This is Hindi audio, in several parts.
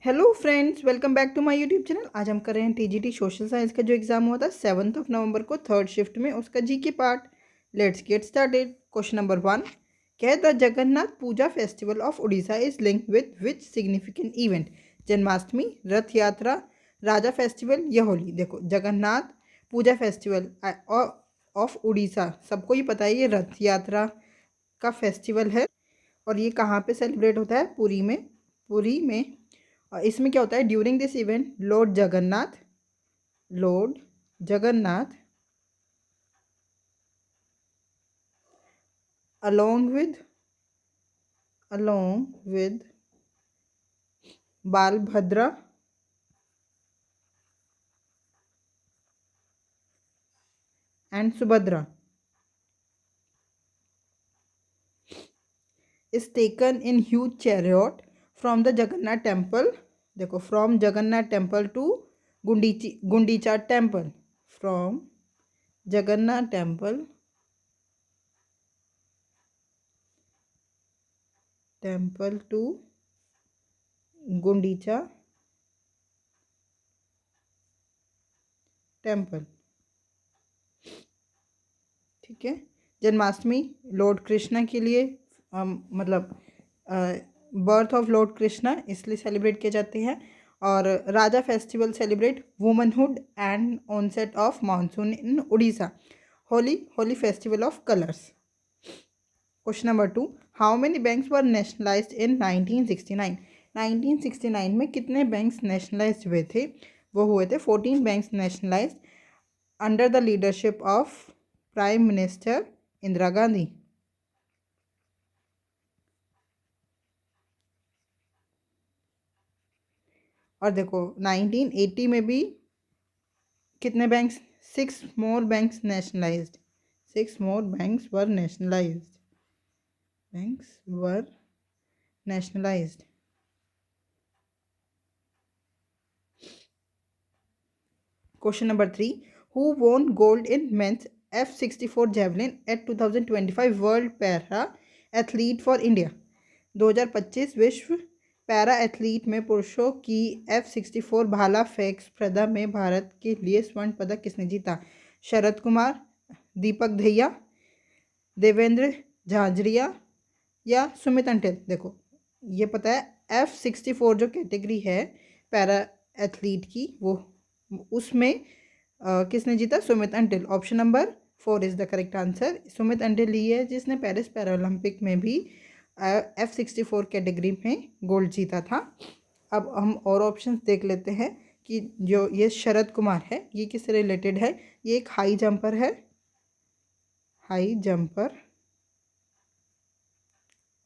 Hello friends, welcome back to my YouTube channel. आज हम कर रहे हैं टीजीटी सोशल साइंस का जो एग्जाम हुआ था 7 नवंबर को थर्ड शिफ्ट में, उसका G K part. Let's get started. Question number 1, क्या the Jagannath Puja festival of Orissa is linked with which significant event? Janmashtami, Rath Yatra, Raja festival या होली। देखो, जगन्नाथ पूजा फेस्टिवल ऑफ उड़ीसा, सबको ही पता है, ये रथ यात्रा का फेस्टिवल है। और ये कहाँ पे सेलिब्रेट होता है? पुरी में। पुरी में। और इसमें क्या होता है? During this event lord Jagannath along with Balabhadra and Subhadra is taken in huge chariot from the Jagannath temple. देखो, from Jagannath temple to Gundicha temple. From Jagannath temple to Gundicha temple. ठीक है। जन्माष्टमी लॉर्ड कृष्णा के लिए, मतलब बर्थ ऑफ लॉर्ड कृष्णा, इसलिए सेलिब्रेट किए जाते हैं। और Raja festival celebrate womanhood and onset of monsoon in Orissa. Holi festival of colours. Question number 2, how many banks were nationalised in 1969? 1969 में कितने बैंक्स नेशनलाइज्ड हुए थे? वो हुए थे 14 banks nationalised under the leadership of prime minister Indira Gandhi. और देखो, 1980 में भी कितने banks? 6 more banks nationalised. 6 more banks were nationalised. Question number 3, who won gold in men's F64 javelin at 2025 world para athlete for India? 2025 विश्व पैरा एथलीट में पुरुषों की F64 भाला फेंक स्पर्धा में भारत के लिए स्वर्ण पदक किसने जीता? शरद कुमार, दीपक दहिया, देवेंद्र झांझरिया या सुमित अंटिल। देखो, ये पता है F64 जो कैटेगरी है पैरा एथलीट की, वो उसमें किसने जीता? Sumit until. Option number 4 is the correct answer. Sumit until he है जिसने पेरिस पैरालंपिक में भी F64 कैटेगरी में गोल्ड जीता था। अब हम और ऑप्शंस देख लेते हैं कि जो ये शरद कुमार है, ये किससे रिलेटेड है? ये एक हाई जंपर है, हाई जंपर।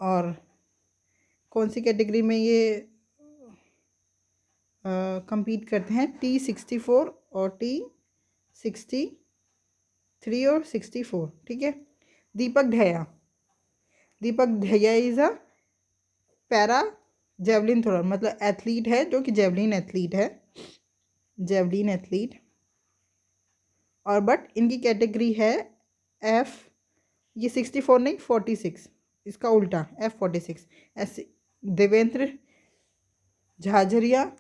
और कौन सी कैटेगरी में ये compete करते हैं? T64 और T63 और 64। ठीक है। Deepak Dhaiya is a para javelin thrower, मतलब एथलीट है जो कि जेवलिन एथलीट। और बट इनकी कैटेगरी है F, ये 64 नहीं, 46, इसका उल्टा F46। ऐसे देवेंद्र झाझरिया,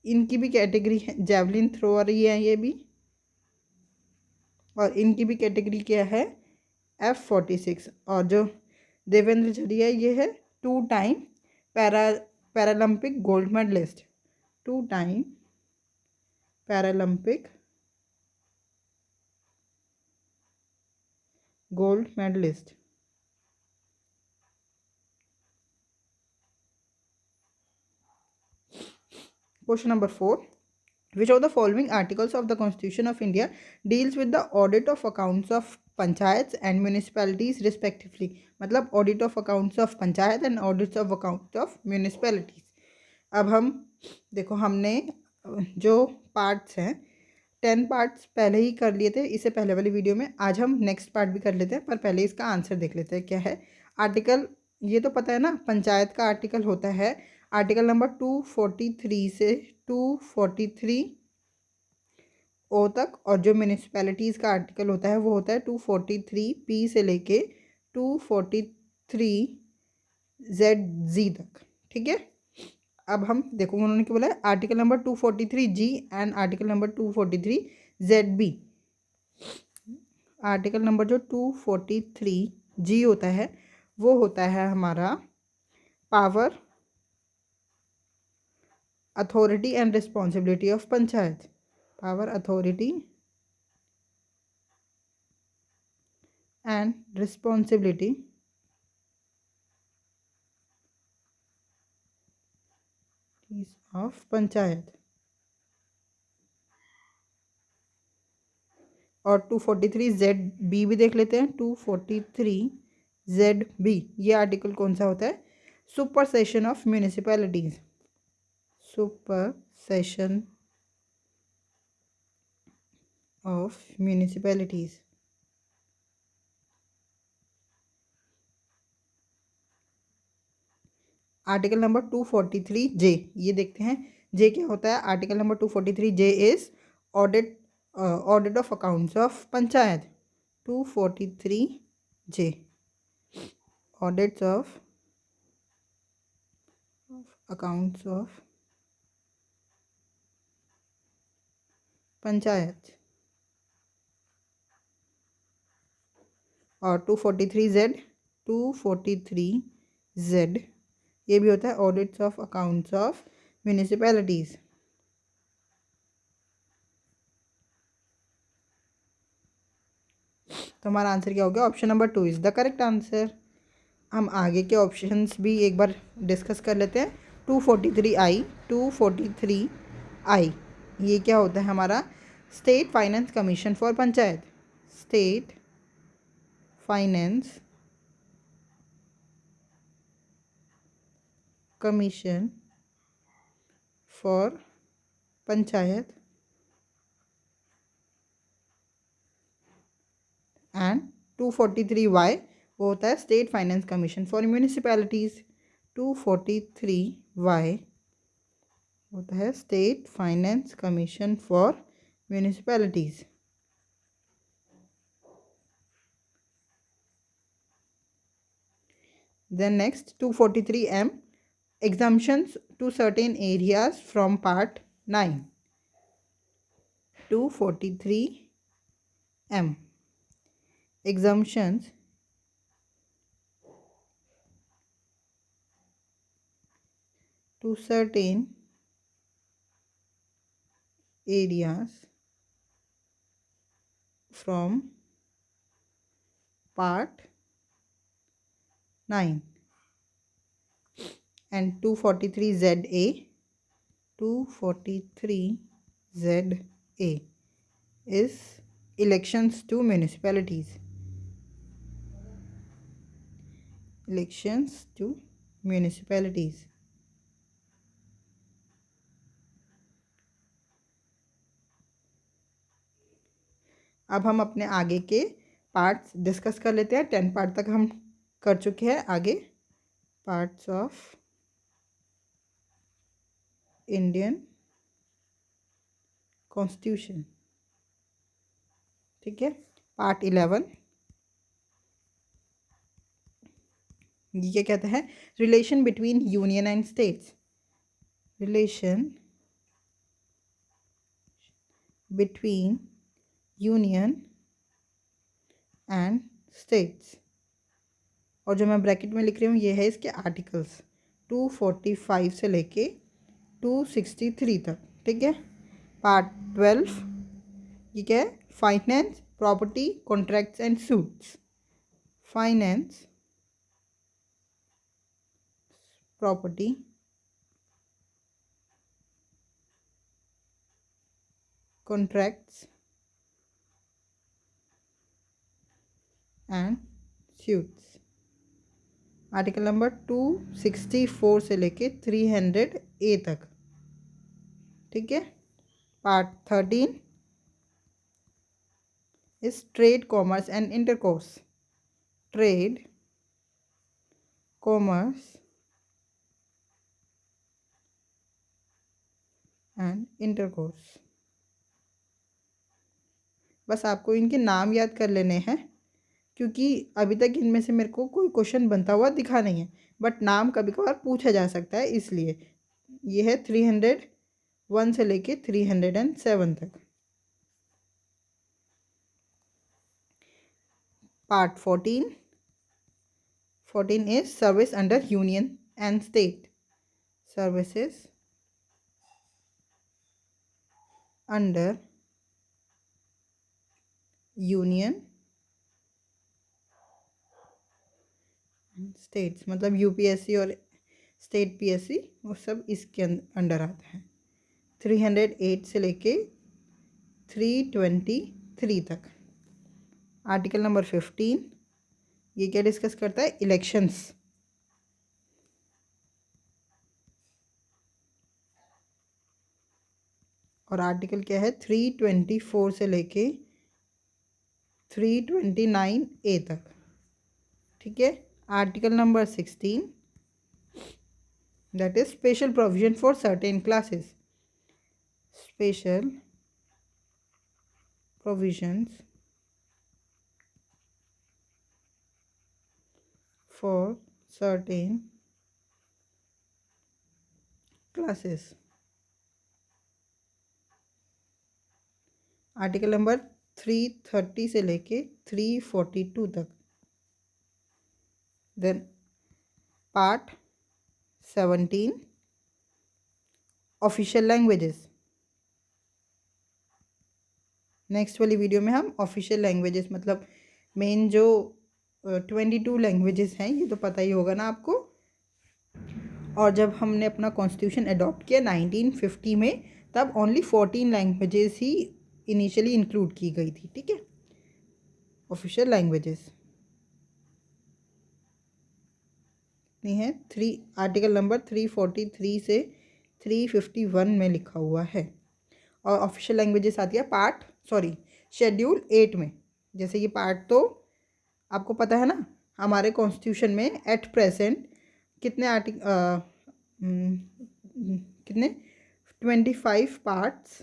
इनकी भी कैटेगरी है जेवलिन थ्रोअर ही है ये भी, और इनकी भी कैटेगरी क्या है? F46। और जो देवेंद्र झरिया, ये है 2 time Paralympic gold medallist. 2 time Paralympic gold medallist. Question number 4, which of the following articles of the Constitution of India deals with the audit of accounts of panchayats and municipalities respectively? मतलब audit of accounts of panchayat and audits of accounts of municipalities। अब हम देखो, हमने जो पार्ट्स हैं 10 पार्ट्स पहले ही कर लिए थे इससे पहले वाली वीडियो में। आज हम नेक्स्ट पार्ट भी कर लेते हैं, पर पहले इसका आंसर देख लेते हैं क्या है। आर्टिकल, ये तो पता है ना, पंचायत का आर्टिकल होता है आर्टिकल नंबर 243 से 243 ओ तक, और जो म्यूनिसपैलिटीज़ का आर्टिकल होता है वो होता है 243 पी से लेके 243 ZZ तक। ठीक है। अब हम देखो उन्होंने क्या बोला है, article number 243G and article number 243ZB। Article number जो 243G होता है वो होता है हमारा power, authority and responsibility of panchayat. Power, authority and responsibility of panchayat. और 243ZB भी देख लेते हैं। 243ZB ये आर्टिकल कौन सा होता है? Super session of municipalities. Super session of municipalities. Article number 243J ये देखते हैं। जे क्या होता है? Article number 243J is audit, audit of accounts of panchayat. 243J audits of accounts of panchayat. और 243Z ये भी होता है audits of accounts of municipalities. तो हमारा आंसर क्या हो गया? Option number 2 is the correct answer. हम आगे के ऑप्शंस भी एक बार डिस्कस कर लेते हैं। 243I, 243I ये क्या होता है हमारा? State finance commission for panchayat. State finance commission for panchayat and 243Y वो होता है state finance commission for municipalities. 243Y होता है state finance commission for municipalities. Then next 243M exemptions to certain areas from part 9. 243M exemptions to certain areas from part 9 and 243ZA 243ZA is elections to municipalities. Elections to municipalities. अब हम अपने आगे के पार्ट्स डिस्कस कर लेते हैं। 10 पार्ट तक हम कर चुके हैं। आगे पार्ट्स ऑफ इंडियन कॉन्स्टिट्यूशन, ठीक है। पार्ट 11 ये क्या कहता है? Relation between union and states. Relation between union and states. और जो मैं ब्रैकेट में लिख रही हूँ ये है इसके आर्टिकल्स 245 से लेके 263 तक, ठीक है। पार्ट 12 ये क्या है? Finance, property, contracts and suits. Finance, property, contracts and suits. Article number 264 से लेके 300A तक, ठीक है। Part 13 is trade, commerce and intercourse. Trade, commerce and intercourse. बस आपको इनके नाम याद कर लेने हैं क्योंकि अभी तक इनमें से मेरे को कोई क्वेश्चन बनता हुआ दिखा नहीं है, बट नाम कभी कभार पूछा जा सकता है इसलिए। ये है 301 से लेके 307 तक। Part 14 is service under union and state. Services under union states, मतलब यूपीएससी और स्टेट पीएससी वो सब इसके अंडर आता है। 308 से लेके 323 तक। आर्टिकल नंबर 15 ये क्या डिस्कस करता है? इलेक्शंस। और आर्टिकल क्या है? 324 से लेके 329A तक। ठीक है। Article number 16 that is special provision for certain classes. Special provisions for certain classes. Article number 330 से लेके 342 तक। Then part 17 official languages. Next वाली वीडियो में हम ऑफिशियल लैंग्वेजेस मतलब मेन जो 22 लैंग्वेजेस हैं, ये तो पता ही होगा ना आपको। और जब हमने अपना कॉन्स्टिट्यूशन अडॉप्ट किया 1950 में, तब ओनली 14 लैंग्वेजेस ही इनिशियली इंक्लूड की गई थी। ठीक है, ऑफिशियल लैंग्वेजेस नहीं है। आर्टिकल नंबर 343 से 351 में लिखा हुआ है। और ऑफिशियल लैंग्वेजेस आती है शेड्यूल 8 में। जैसे ये पार्ट तो आपको पता है ना, हमारे कॉन्स्टिट्यूशन में एट प्रेजेंट कितने कितने 25 पार्ट्स,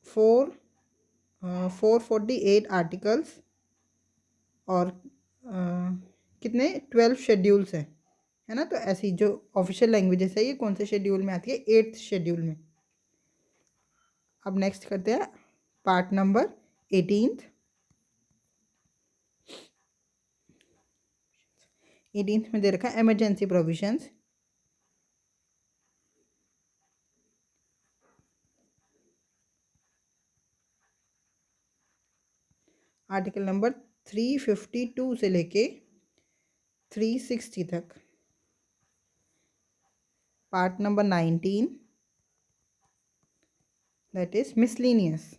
448 आर्टिकल्स और कितने 12 शेड्यूल्स हैं, है ना। तो ऐसी जो ऑफिशियल लैंग्वेजेस है ये कौन से शेड्यूल में आती है? 8th शेड्यूल में। अब नेक्स्ट करते हैं पार्ट नंबर 18th में दे रखा है इमरजेंसी प्रोविजंस। आर्टिकल नंबर 352 से लेके 360 तक। Part number 19 that is miscellaneous.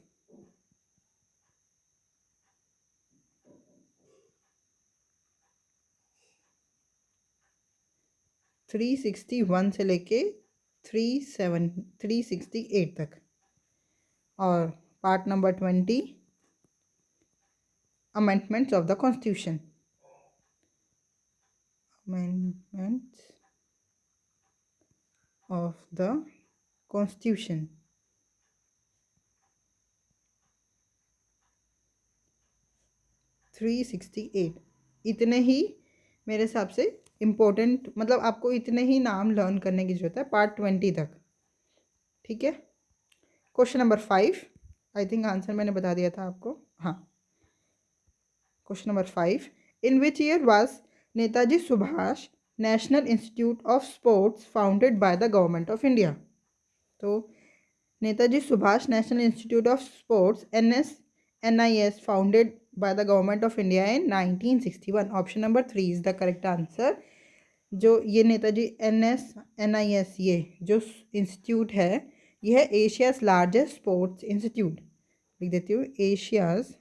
Three 361 से लेके 368 तक। और part number 20 amendments of the constitution. Amendments of the constitution. 368 इतने ही मेरे हिसाब से इम्पोर्टेंट, मतलब आपको इतने ही नाम लर्न करने की जरूरत है पार्ट 20 तक। ठीक है। Question number 5, I think answer मैंने बता दिया था आपको। हाँ, question number 5, in which year was Netaji Subhash national institute of sports founded by the government of India? तो Netaji Subhash national institute of sports NIS founded by the government of India in 1961. Option number 3 is the correct answer. जो ये नेताजी NIS ये जो इंस्टीट्यूट है, ये है एशियाज लार्जेस्ट स्पोर्ट्स इंस्टीट्यूट। लिख देती हूँ, Asia's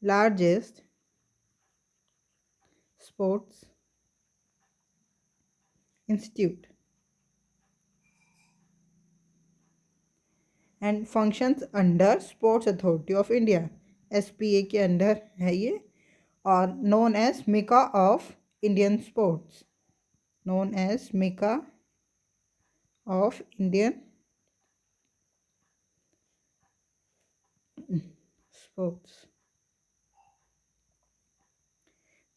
largest sports institute and functions under sports authority of India, SPA के अंडर है ये। और known as Mecca of Indian sports, known as Mecca of Indian sports.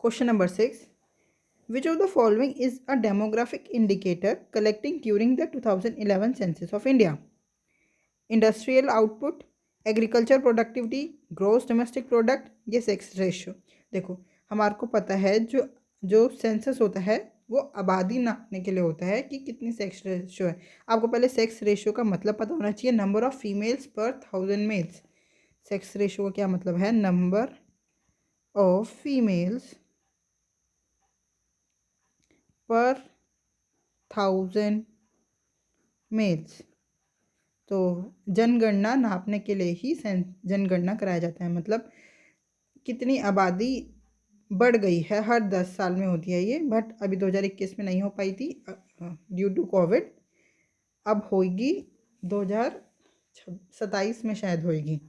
Question number 6, which of the following is a demographic indicator collecting during the 2011 census of India? Industrial output, agriculture productivity, gross domestic product, ये सेक्स रेशियो। देखो हमारे को पता है जो जो सेंसस होता है वो आबादी नापने के लिए होता है कि कितनी सेक्स रेशियो है। आपको पहले सेक्स रेशियो का मतलब पता होना चाहिए, नंबर ऑफ फीमेल्स पर 1000 मेल्स। सेक्स रेशियो का क्या मतलब है? नंबर ऑफ फीमेल्स पर 1000 मेल्स। तो जनगणना नापने के लिए ही जनगणना कराया जाता है, मतलब कितनी आबादी बढ़ गई है, हर 10 साल में होती है ये, बट अभी 2021 में नहीं हो पाई थी ड्यू टू कोविड। अब होगी 2027 में शायद होगी,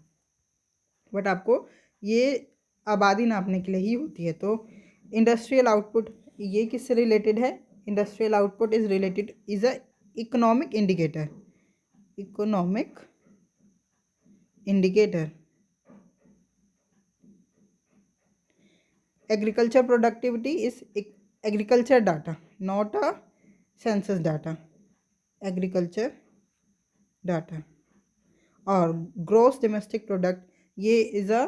बट आपको ये आबादी नापने के लिए ही होती है। तो इंडस्ट्रियल आउटपुट ये किससे रिलेटेड है? Industrial output is related is a economic indicator. Economic indicator. Agriculture productivity is agriculture data, not a census data, agriculture data. और ग्रोस डोमेस्टिक प्रोडक्ट ये is a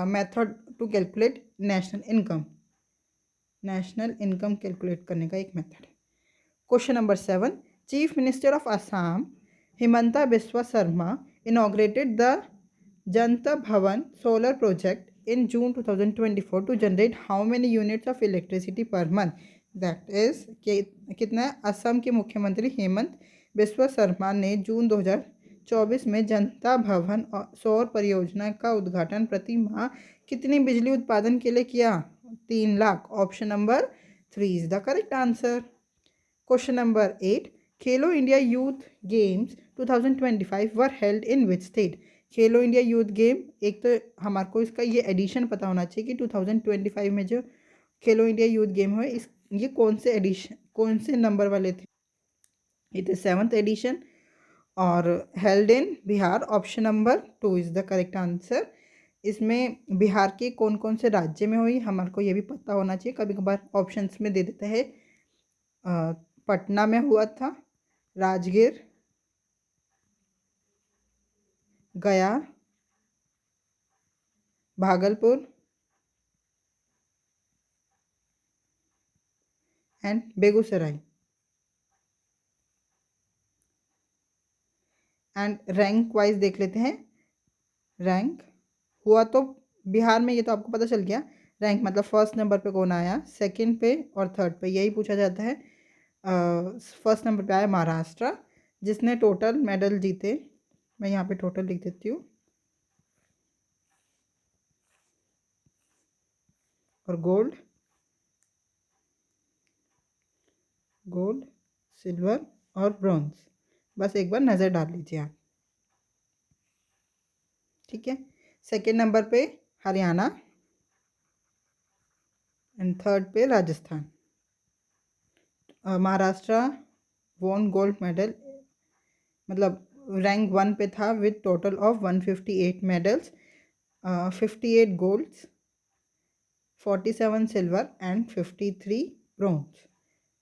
method to calculate national income, national income calculate करने का एक मेथड है। Question number 7, chief minister of Assam Himanta Biswa Sharma inaugurated the Janata Bhavan solar project in June 2024 to generate how many units of electricity per month? That is कितना है? असम के मुख्यमंत्री हेमंत बिस्वा शर्मा ने जून 2024 में जनता भवन सौर परियोजना का उद्घाटन प्रति माह कितनी बिजली उत्पादन के लिए किया? 3 lakh. Option number 3 is the correct answer. Question number 8, Khelo India youth games 2025 were held in which state? Khelo India youth game, एक तो हमारे को इसका ये एडिशन पता होना चाहिए कि 2025 में जो खेलो इंडिया यूथ गेम हुए ये कौन से एडिशन, कौन से नंबर वाले थे? ये थे 7th एडिशन और held in Bihar. Option number 2 is the correct answer. इसमें बिहार के कौन कौन से राज्य में हुई हमारे को ये भी पता होना चाहिए, कभी कभार ऑप्शंस में दे देते हैं। पटना में हुआ था, राजगीर, गया, Bhagalpur and Begusarai. And rank wise देख लेते हैं। रैंक हुआ तो बिहार में, ये तो आपको पता चल गया। रैंक मतलब फर्स्ट नंबर पे कौन आया, सेकंड पे और थर्ड पे, यही पूछा जाता है। फर्स्ट नंबर पे आया महाराष्ट्र, जिसने टोटल मेडल जीते, मैं यहाँ पे टोटल लिख देती हूँ, और गोल्ड, सिल्वर और ब्रॉन्ज। बस एक बार नज़र डाल लीजिए आप, ठीक है। सेकेंड नंबर पे हरियाणा एंड थर्ड पे Rajasthan. Maharashtra won gold medal, मतलब रैंक 1 पे था with total of 158 medals, 58 golds, 47 silver and 53 bronze.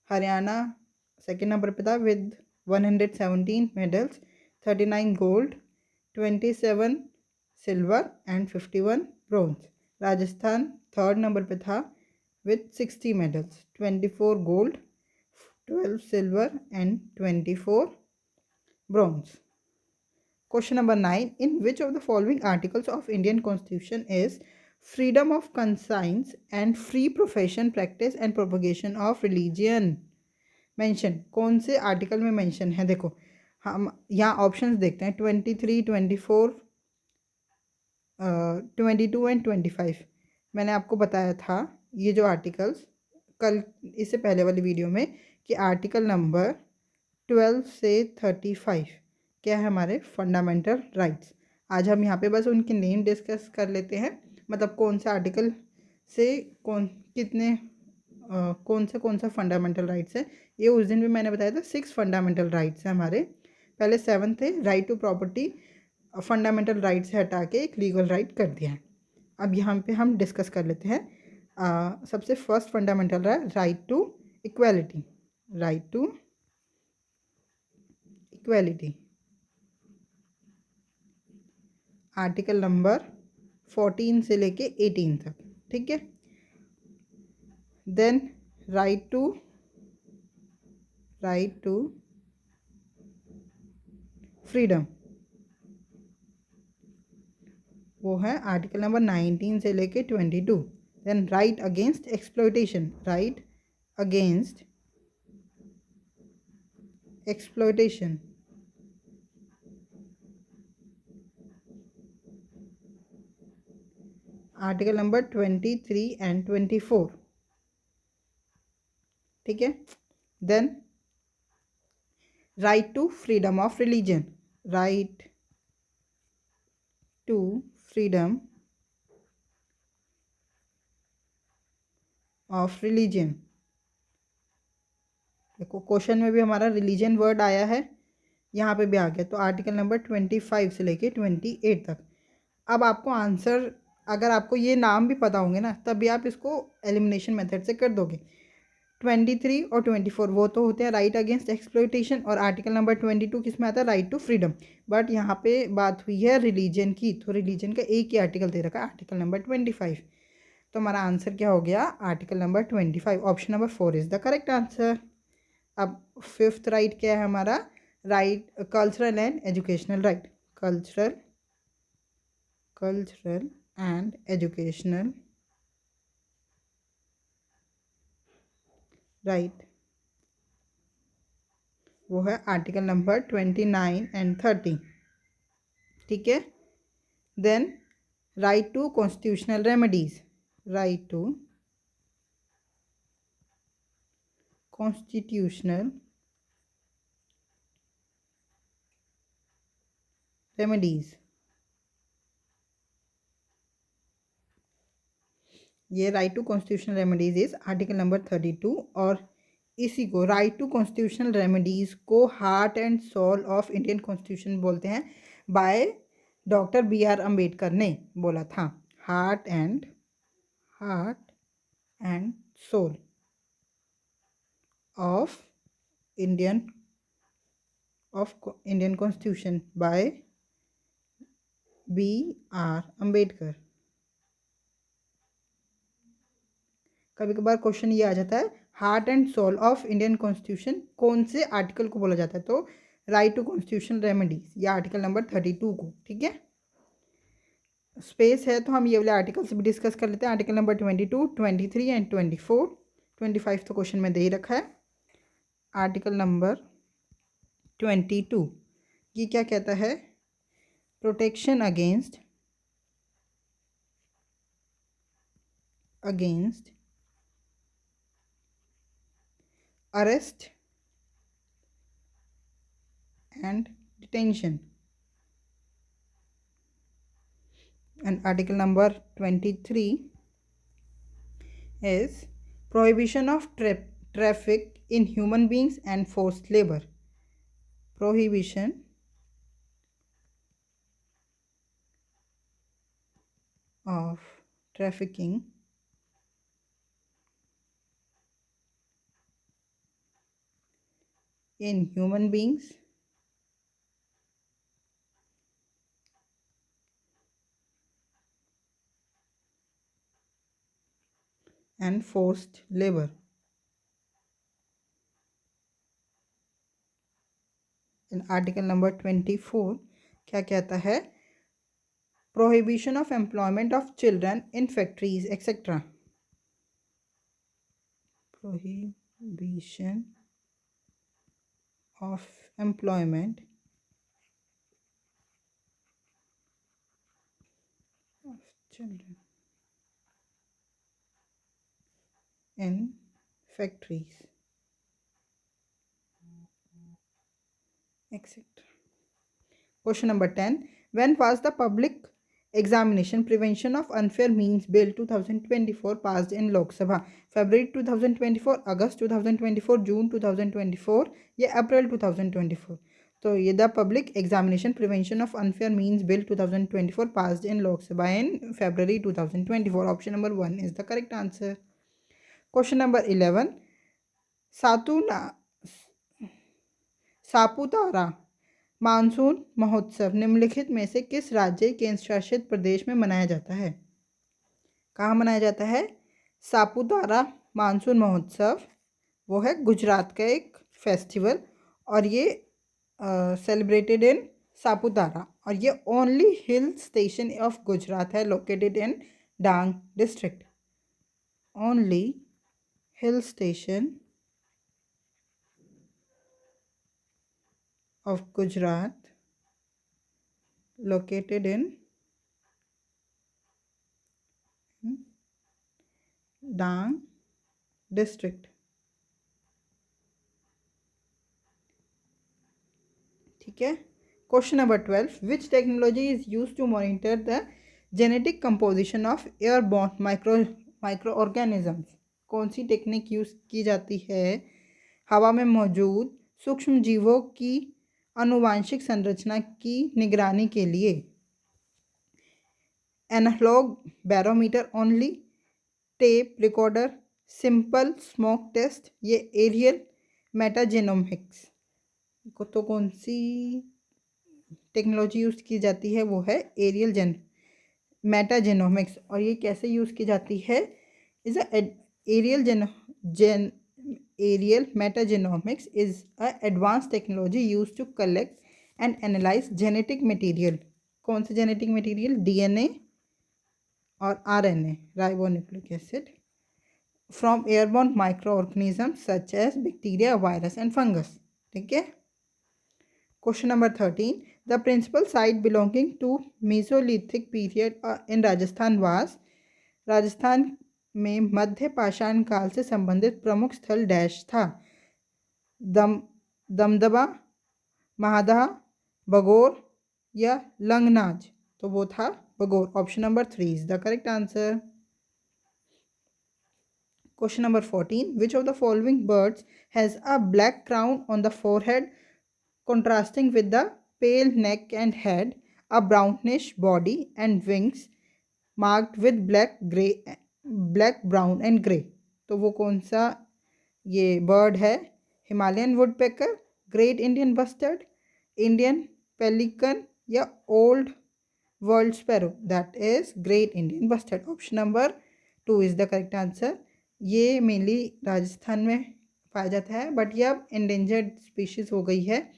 Haryana second number पे था with 117 medals, 39 gold, 27 silver and 51 bronze. Rajasthan third number पे था with 60 medals, 24 gold, 12 silver and 24 bronze. Question number 9, in which of the following articles of Indian Constitution is freedom of conscience and free profession, practice and propagation of religion mention? कौन से आर्टिकल में मेंशन है? देखो हम यहाँ ऑप्शंस देखते हैं, 23, 24, 22 एंड 25। मैंने आपको बताया था ये जो आर्टिकल्स कल इससे पहले वाली वीडियो में कि आर्टिकल नंबर 12 से 35 क्या है हमारे फंडामेंटल राइट्स। आज हम यहाँ पे बस उनके नेम डिस्कस कर लेते हैं, मतलब कौन सा आर्टिकल से कौन सा फंडामेंटल राइट्स है। ये उस दिन भी मैंने बताया था 6 फंडामेंटल राइट्स हैं हमारे। पहले 7 थे, right to property, fundamental right से हटा के एक लीगल राइट कर दिया है। अब यहाँ पे हम डिस्कस कर लेते हैं। सबसे फर्स्ट फंडामेंटल है right to equality, right to equality, article number 14 से लेके 18 तक, ठीक है। देन राइट टू फ्रीडम, वो है आर्टिकल नंबर 19 से लेके 22। Then right against exploitation, right against exploitation, article number 23 and 24, ठीक है। Then right to freedom of religion, right to freedom of religion. देखो क्वेश्चन में भी हमारा रिलीजन वर्ड आया है, यहाँ पे भी आ गया, तो आर्टिकल नंबर 25 से लेके 28 तक। अब आपको आंसर, अगर आपको ये नाम भी पता होंगे ना, तब भी आप इसको एलिमिनेशन मेथड से कर दोगे। 23 और 24 वो तो होते हैं राइट अगेंस्ट एक्सप्लॉयटेशन, और आर्टिकल नंबर 22 किस में आता है, राइट टू फ्रीडम। बट यहाँ पे बात हुई है रिलीजन की, तो रिलीजन का एक ही आर्टिकल दे रखा है, आर्टिकल नंबर 25। तो हमारा आंसर क्या हो गया, article number 25, option number 4 is the correct answer. अब फिफ्थ राइट क्या है हमारा, right cultural and educational right, cultural and educational right, वो है आर्टिकल नंबर 29 एंड 30, ठीक है। Then right to constitutional remedies, right to constitutional remedies, ये right to constitutional remedies is article number 32। और इसी को राइट टू कॉन्स्टिट्यूशनल रेमेडीज को heart and soul of Indian constitution बोलते हैं, बाय डॉक्टर B.R. अम्बेडकर ने बोला था। Heart and soul of Indian constitution by B.R. Ambedkar. कभी कभार क्वेश्चन ये आ जाता है, heart and soul of Indian constitution कौन से आर्टिकल को बोला जाता है, तो राइट टू कॉन्स्टिट्यूशनल रेमेडीज, या आर्टिकल नंबर 32 को, ठीक है। स्पेस है तो हम ये वाले आर्टिकल से भी डिस्कस कर लेते हैं, आर्टिकल नंबर 22, 23 एंड 24। 25 तो क्वेश्चन में दे ही रखा है। आर्टिकल नंबर 22 ये क्या कहता है, protection against arrest and detention. And article number 23 is prohibition of traffic in human beings and forced labor, prohibition of trafficking in human beings and forced labor। in article number 24 क्या कहता है, prohibition of employment of children in factories etc, prohibition of employment of children in factories etc। Question number 10, when was the public examination prevention of unfair means bill 2024 passed in Lok Sabha? February 2024, August 2024, June 2024 या अप्रैल 2024? तो ये the public examination prevention of unfair means bill 2024 passed in Lok Sabha in February 2024. Option number 1 is the correct answer. Question number 11. Saputara monsoon महोत्सव निम्नलिखित में से किस राज्य केंद्र शासित प्रदेश में मनाया जाता है? कहाँ मनाया जाता है? सापुतारा मानसून महोत्सव वो है गुजरात का एक फेस्टिवल और ये सेलिब्रेटेड इन सापुतारा और ये only hill station of Gujarat है, located in Dang district. Only hill station of Gujarat located in Dang district. ठीक है. Question number 12. Which technology is use to monitor the genetic composition of airborne microorganisms? कौन सी टेक्निक यूज की जाती है हवा में मौजूद सूक्ष्म जीवों की आनुवांशिक संरचना की निगरानी के लिए? Analogue barometer only, tape recorder, simple smoke test, ये एरियल मेटाजेनोमिक्स. तो कौन सी टेक्नोलॉजी यूज़ की जाती है? वो है एरियल मेटाजेनोमिक्स. और ये कैसे यूज़ की जाती है? Is Aerial metagenomics is an advanced technology used to collect and analyze genetic material. कौन से जेनेटिक मटेरियल? DNA और RNA, ribonucleic acid, from airborne micro organism such as bacteria, virus and fungus. ठीक है. Question number 13. The principal site belonging to Mesolithic period in Rajasthan was? Rajasthan में मध्य पाषाण काल से संबंधित प्रमुख स्थल डैश था? दमदमा, महादहा, बगोर या लंगनाज? तो वो था Bagor. Option number 3 is the correct answer. Question number 14. Which of the following birds has a black crown on the forehead contrasting with the pale neck and head, a brownish body and wings marked with black, brown and grey? तो वो कौन सा ये बर्ड है? Himalayan woodpecker, great Indian bustard, Indian pelican या old world sparrow? That is great Indian bustard. Option number 2 is the correct answer. ये मेनली राजस्थान में पाया जाता है बट ये अब इंडेंजर्ड स्पीशीज हो गई है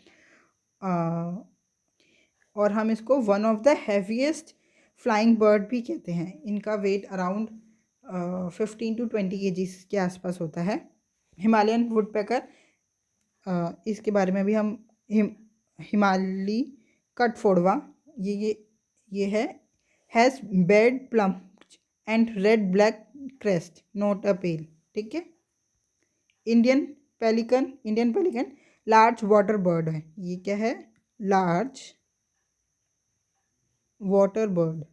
और हम इसको one of the heaviest flying bird भी कहते हैं. इनका वेट अराउंड 15 to 20 kg के आसपास होता है. हिमालयन वुडपेकर, इसके बारे में भी हम हिमालय कटफोड़वा, ये है, has bed plum and red black crest, not a pale. ठीक है. Indian pelican large water bird है. ये क्या है? Large water bird.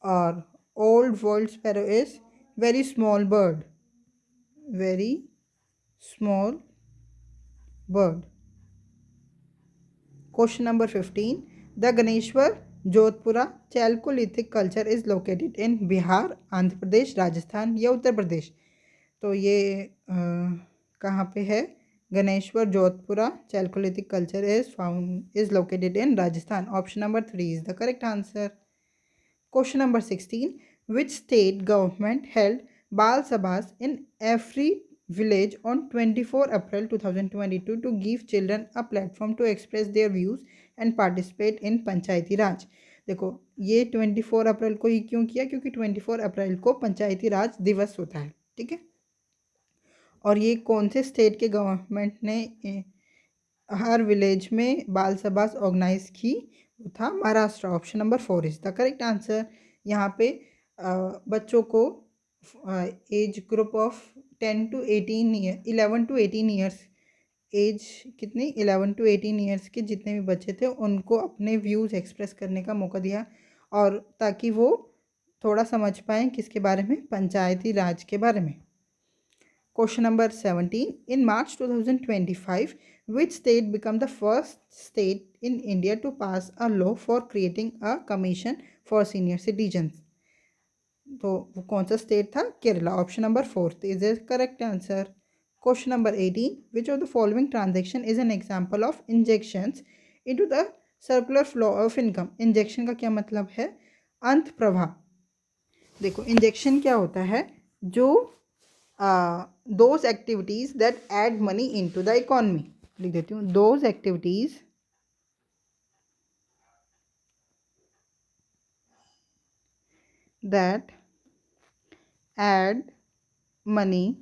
और old world sparrow is very small bird. Question number 15. The Ganeshwar Jodhpura chalcolithic culture is located in Bihar, Andhra Pradesh, Rajasthan या उत्तर प्रदेश? तो ये कहाँ पे है? Ganeshwar Jodhpura chalcolithic culture is located in Rajasthan. Option number 3 is the correct answer. Question number 16. Which state government held बाल सभास in every village on 24 April 2022 to give children a platform to express their views and participate in पंचायती राज? देखो ये 24 अप्रैल को ही क्यों किया? क्योंकि 24 अप्रैल को पंचायती राज दिवस होता है. ठीक है. और ये कौन से स्टेट के गवर्नमेंट ने हर विलेज में बाल सभा ऑर्गेनाइज की? वो था Maharashtra. Option number 4 is the correct answer. यहाँ पे बच्चों को age group of 11 to 18 years age कितनी 11 to 18 ईयर्स के जितने भी बच्चे थे उनको अपने व्यूज़ एक्सप्रेस करने का मौका दिया और ताकि वो थोड़ा समझ पाएँ किसके बारे में? पंचायती राज के बारे में. Question number 17. In March 2025, which state became the first state in India to pass a law for creating a commission for senior citizens? तो वो कौन सा स्टेट था? Kerala. Option number 4 is the correct answer. Question number 18. Which of the following transaction is an example of injections into the circular flow of income? Injection का क्या मतलब है? अंत प्रवाह. देखो इंजेक्शन क्या होता है? जो those activities that add money into the economy. लिख देती हूँ. Those activities that add money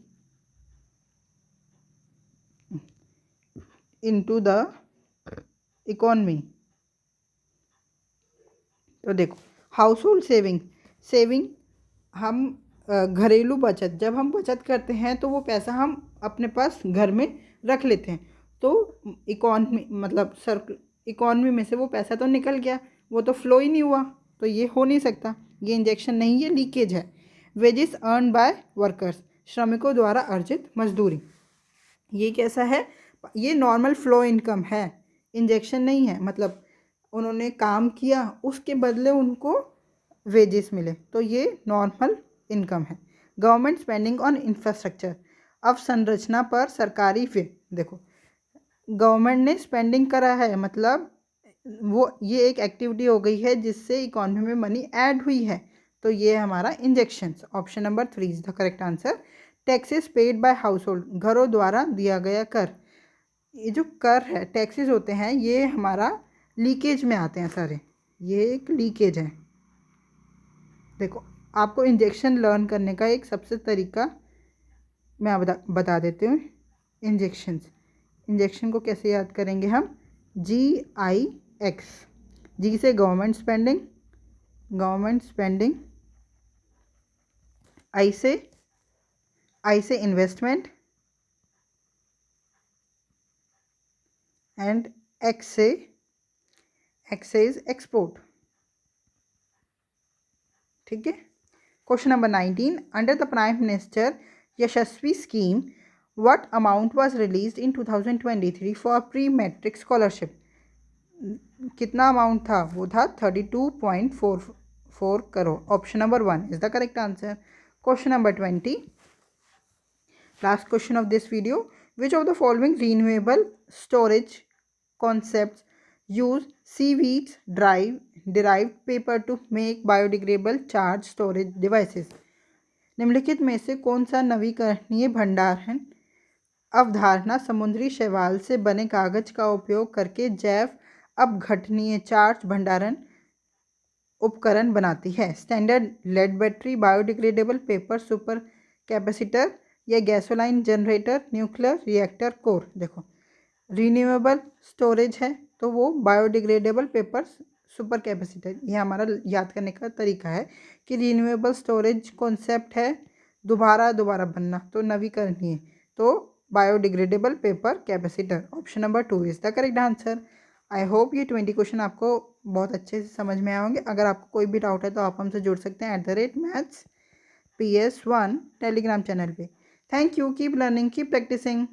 into the economy. तो देखो हाउस होल्ड सेविंग हम घरेलू बचत, जब हम बचत करते हैं तो वो पैसा हम अपने पास घर में रख लेते हैं. तो इकॉनमी मतलब इकॉनमी में से वो पैसा तो निकल गया, वो तो फ्लो ही नहीं हुआ, तो ये हो नहीं सकता. ये इंजेक्शन नहीं, ये लीकेज है. वेजेस अर्न बाय वर्कर्स, श्रमिकों द्वारा अर्जित मजदूरी. ये कैसा है? ये नॉर्मल फ्लो इनकम है, इंजेक्शन नहीं है. मतलब उन्होंने काम किया, उसके बदले उनको वेजेस मिले, तो ये नॉर्मल इनकम है. गवर्नमेंट स्पेंडिंग ऑन इंफ्रास्ट्रक्चर, अवसंरचना पर सरकारी व्यय. देखो गवर्नमेंट ने स्पेंडिंग करा है, मतलब वो ये एक एक्टिविटी हो गई है जिससे इकोनॉमी में मनी ऐड हुई है, तो ये हमारा injections. Option number 3 is the correct answer. Taxes paid by house hold, घरों द्वारा दिया गया कर. ये जो कर है, टैक्सेस होते हैं, ये हमारा लीकेज में आते हैं सारे, ये एक लीकेज है. देखो आपको इंजेक्शन लर्न करने का एक सबसे तरीका मैं बता देती हूँ. इंजेक्शन को कैसे याद करेंगे हम? GIX. जी से गवर्नमेंट स्पेंडिंग, आई से इन्वेस्टमेंट, एंड एक्स से इज एक्सपोर्ट. ठीक है. Question number 19. Under the prime minister Yashasvi scheme what amount was released in 2023 for pre matric scholarship? कितना अमाउंट था? वो था 32.44 crore. Option number 1 is the correct answer. Question number 20. Last question of this video. Which of the following renewable storage concepts use seaweeds derived paper to make biodegradable charge storage devices? निम्नलिखित में से कौन सा नवीकरणीय भंडारण अवधारणा समुद्री शैवाल से बने कागज का उपयोग करके जैव अपघटनीय चार्ज भंडारण उपकरण बनाती है? Standard lead battery, biodegradable paper super capacitor, या gasoline generator, nuclear reactor core. देखो रिन्यूएबल स्टोरेज है तो वो बायोडिग्रेडेबल पेपर सुपर कैपेसिटर. ये हमारा याद करने का तरीका है कि रिन्यूएबल स्टोरेज कॉन्सेप्ट है दोबारा बनना, तो नवीकरणीय, तो biodegradable paper capacitor. Option number 2 is the correct answer. I hope ये 20 क्वेश्चन आपको बहुत अच्छे से समझ में आएंगे. अगर आपको कोई भी डाउट है तो आप हमसे जुड़ सकते हैं @maths PS1 टेलीग्राम चैनल पे. Thank you. Keep learning, keep practising.